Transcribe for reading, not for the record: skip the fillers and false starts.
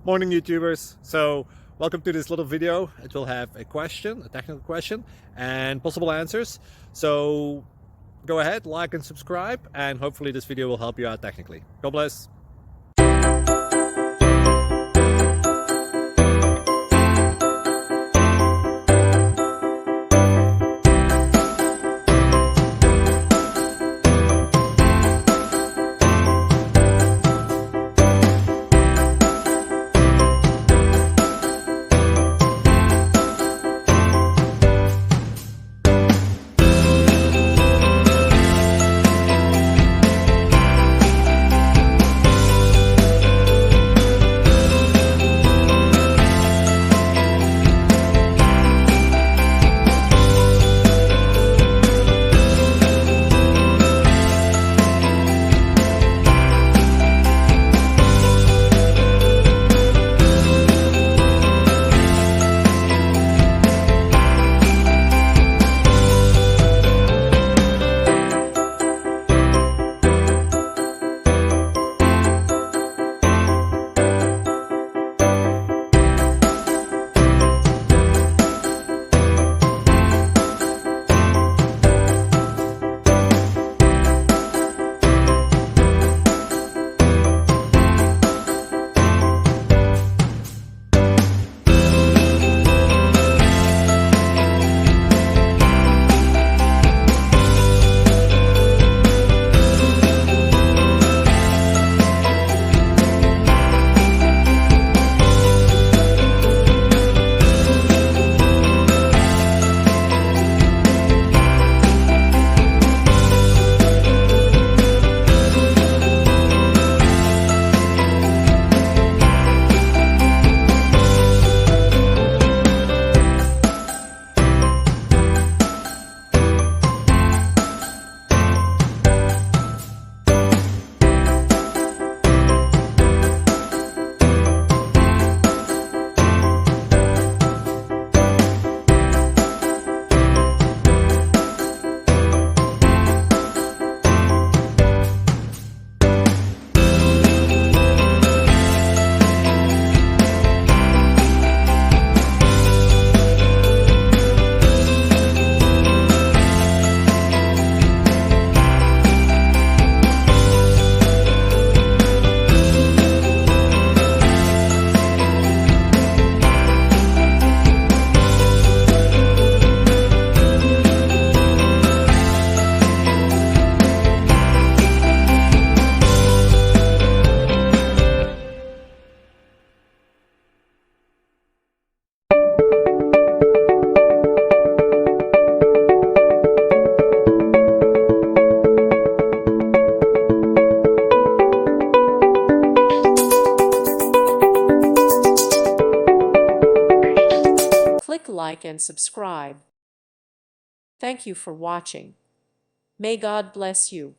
Morning YouTubers. So welcome to this little video. It will have a question, a technical question, and possible answers. So go ahead, like and subscribe, and hopefully this video will help you out technically. God bless. Click like and subscribe. Thank you for watching. May God bless you.